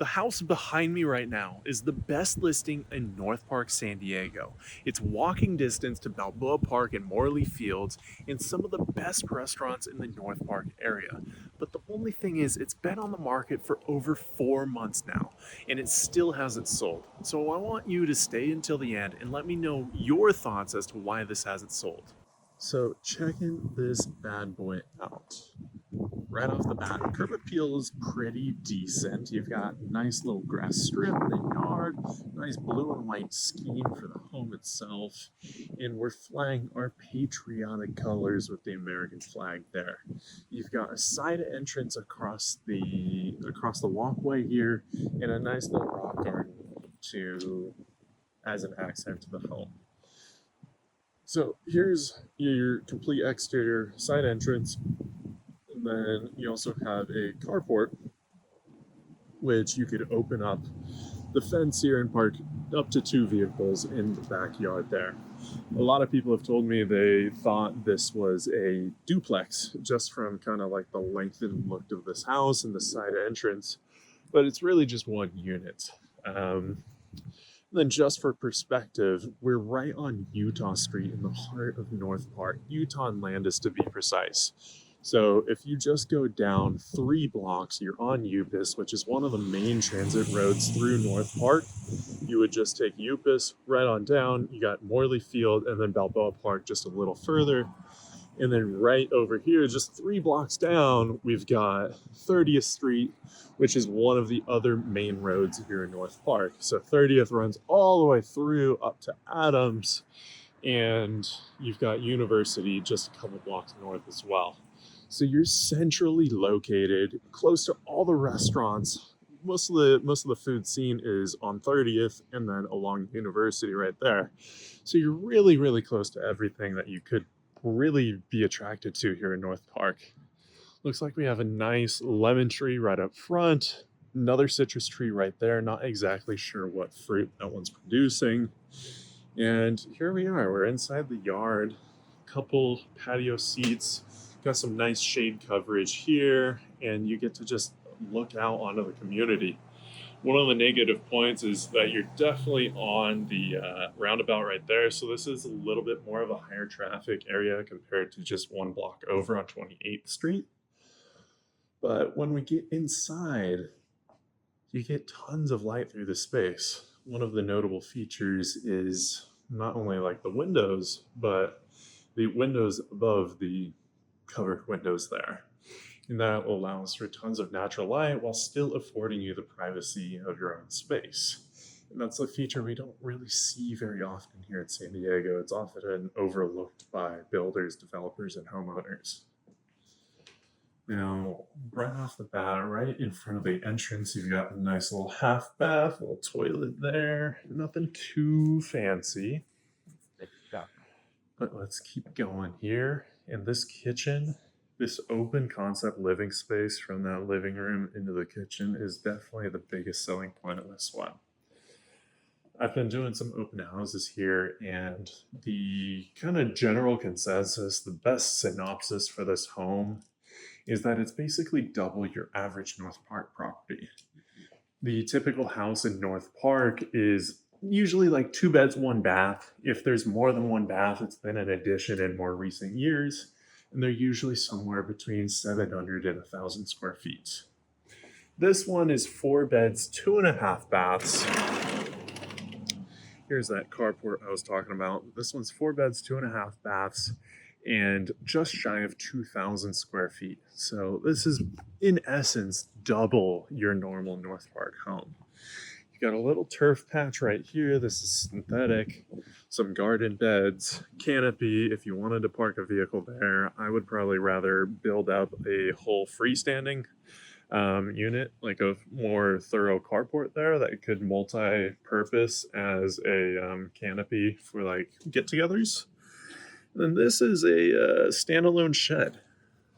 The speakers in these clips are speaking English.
The house behind me right now is the best listing in North Park, San Diego. It's walking distance to Balboa Park and Morley Fields and some of the best restaurants in the North Park area. But the only thing is, it's been on the market for over 4 months now, and it still hasn't sold. So I want you to stay until the end and let me know your thoughts as to why this hasn't sold. So, checking this bad boy out. Right off the bat, curb appeal is pretty decent. You've got a nice little grass strip in the yard, nice blue and white scheme for the home itself, and we're flying our patriotic colors with the American flag there. You've got a side entrance across the walkway here, and a nice little rock garden to as an accent to the home. So here's your complete exterior side entrance. And then you also have a carport, which you could open up the fence here and park up to 2 vehicles in the backyard there. A lot of people have told me they thought this was a duplex just from kind of like the lengthened look of this house and the side entrance, but it's really just one unit. Then just for perspective, we're right on Utah Street in the heart of North Park, Utah and Landis to be precise. So if you just go down 3 blocks, you're on Upis, which is one of the main transit roads through North Park. You would just take Upis right on down. You got Morley Field and then Balboa Park just a little further. And then right over here, just 3 blocks down, we've got 30th Street, which is one of the other main roads here in North Park. So 30th runs all the way through up to Adams, and you've got University just a couple blocks north as well. So you're centrally located, close to all the restaurants. Most of the food scene is on 30th and then along University right there. So you're really, really close to everything that you could really be attracted to here in North Park. Looks like we have a nice lemon tree right up front, another citrus tree right there. Not exactly sure what fruit that one's producing. And here we are, we're inside the yard, couple patio seats, got some nice shade coverage here, and you get to just look out onto the community. One of the negative points is that you're definitely on the roundabout right there, so this is a little bit more of a higher traffic area compared to just 1 block over on 28th Street. But when we get inside, you get tons of light through the space. One of the notable features is not only like the windows, but the windows above the covered windows there. And that allows for tons of natural light while still affording you the privacy of your own space. And that's a feature we don't really see very often here in San Diego. It's often overlooked by builders, developers, and homeowners. Now, right off the bat, right in front of the entrance, you've got a nice little half bath, little toilet there. Nothing too fancy. But let's keep going here. In this kitchen, this open concept living space from that living room into the kitchen is definitely the biggest selling point of this one. I've been doing some open houses here, and the kind of general consensus, the best synopsis for this home is that it's basically double your average North Park property. The typical house in North Park is usually like 2 beds, 1 bath. If there's more than 1 bath, it's been an addition in more recent years, and they're usually somewhere between 700 and 1,000 square feet. This one is 4 beds, 2.5 baths. Here's that carport I was talking about. This one's 4 beds, 2.5 baths, and just shy of 2,000 square feet. So this is, in essence, double your normal North Park home. Got a little turf patch right here. This is synthetic. Some garden beds, canopy. If you wanted to park a vehicle there, I would probably rather build up a whole freestanding unit, like a more thorough carport there that could multi-purpose as a canopy for like get-togethers. And this is a standalone shed.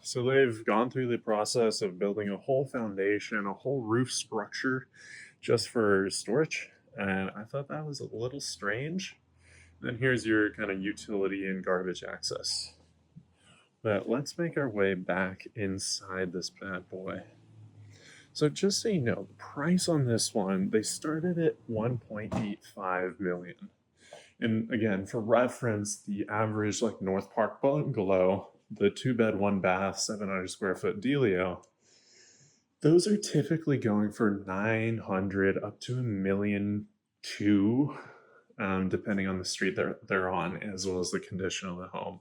So they've gone through the process of building a whole foundation, a whole roof structure just for storage, and I thought that was a little strange. Then here's your kind of utility and garbage access. But let's make our way back inside this bad boy. So just so you know, the price on this one, they started at 1.85 million. And again, for reference, the average like North Park bungalow, the 2 bed, 1 bath, 700 square foot dealio, those are typically going for 900 up to a million two, depending on the street they're on, as well as the condition of the home.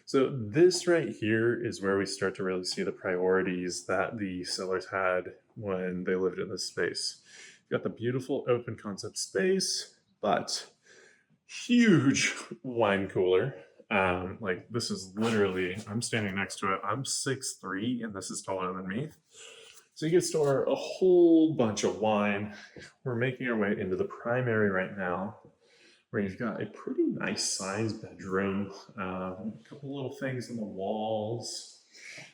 So this right here is where we start to really see the priorities that the sellers had when they lived in this space. You got the beautiful open concept space, but huge wine cooler. Like this is literally, I'm standing next to it. I'm 6'3", and this is taller than me. So you can store a whole bunch of wine. We're making our way into the primary right now, where you've got a pretty nice sized bedroom. A couple little things on the walls.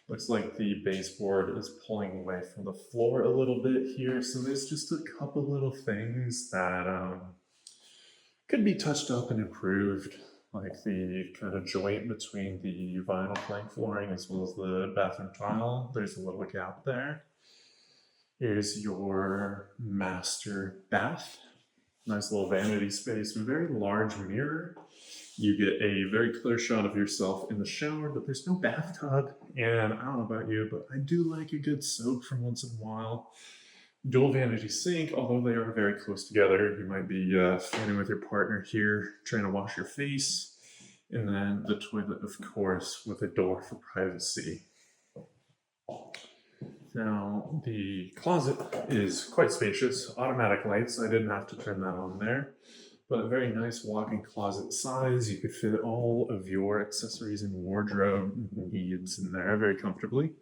Looks like the baseboard is pulling away from the floor a little bit here. So there's just a couple little things that could be touched up and improved, like the kind of joint between the vinyl plank flooring as well as the bathroom tile. There's a little gap there. Here's your master bath. Nice little vanity space, very large mirror. You get a very clear shot of yourself in the shower, but there's no bathtub. And I don't know about you, but I do like a good soak from once in a while. Dual vanity sink, although they are very close together. You might be fighting with your partner here, trying to wash your face. And then the toilet, of course, with a door for privacy. Now, the closet is quite spacious. Automatic lights, I didn't have to turn that on there. But a very nice walk-in closet size. You could fit all of your accessories and wardrobe needs in there very comfortably.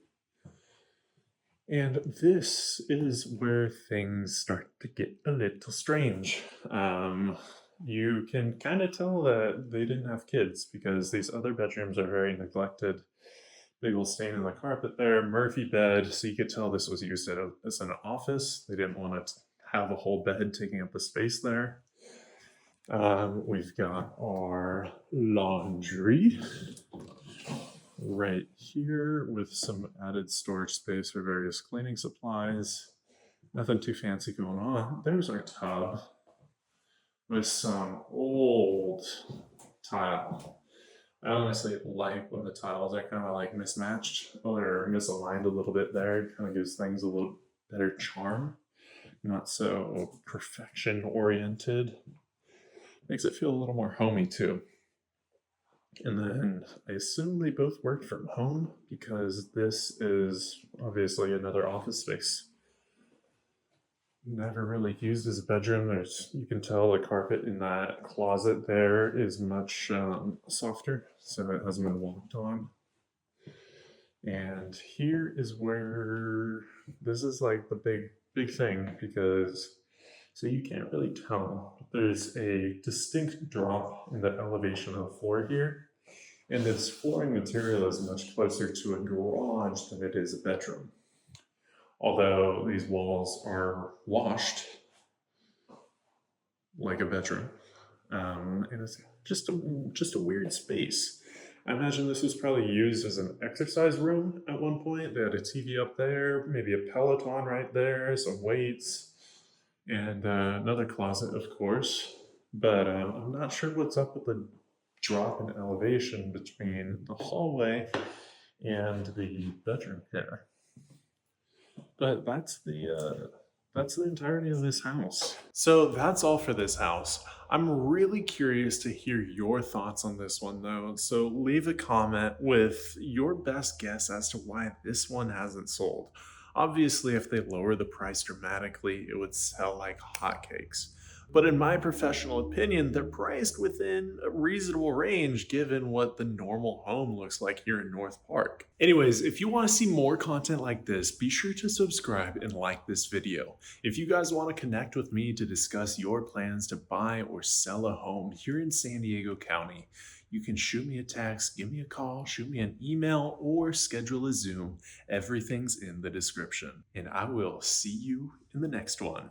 And this is where things start to get a little strange. You can kind of tell that they didn't have kids because these other bedrooms are very neglected. Big old stain in the carpet there, Murphy bed, so you could tell this was used as an office. They didn't want to have a whole bed taking up the space there. We've got our laundry right here with some added storage space for various cleaning supplies. Nothing too fancy going on. There's our tub with some old tile. I honestly like when the tiles are kind of like mismatched or misaligned a little bit there. It kind of gives things a little better charm. Not so perfection oriented. Makes it feel a little more homey too. And then I assume they both worked from home because this is obviously another office space. Never really used as a bedroom. You can tell the carpet in that closet there is much softer, so it hasn't been walked on. And here is where this is like the big thing, because so you can't really tell. There's a distinct drop in the elevation of the floor here, and this flooring material is much closer to a garage than it is a bedroom. Although these walls are washed like a bedroom. And it's just a weird space. I imagine this was probably used as an exercise room at one point. They had a TV up there, maybe a Peloton right there, some weights, and another closet, of course. But I'm not sure what's up with the drop in elevation between the hallway and the bedroom here. But that's the entirety of this house. So that's all for this house. I'm really curious to hear your thoughts on this one though. So leave a comment with your best guess as to why this one hasn't sold. Obviously, if they lower the price dramatically, it would sell like hotcakes. But in my professional opinion, they're priced within a reasonable range given what the normal home looks like here in North Park. Anyways, if you want to see more content like this, be sure to subscribe and like this video. If you guys want to connect with me to discuss your plans to buy or sell a home here in San Diego County, you can shoot me a text, give me a call, shoot me an email, or schedule a Zoom. Everything's in the description. And I will see you in the next one.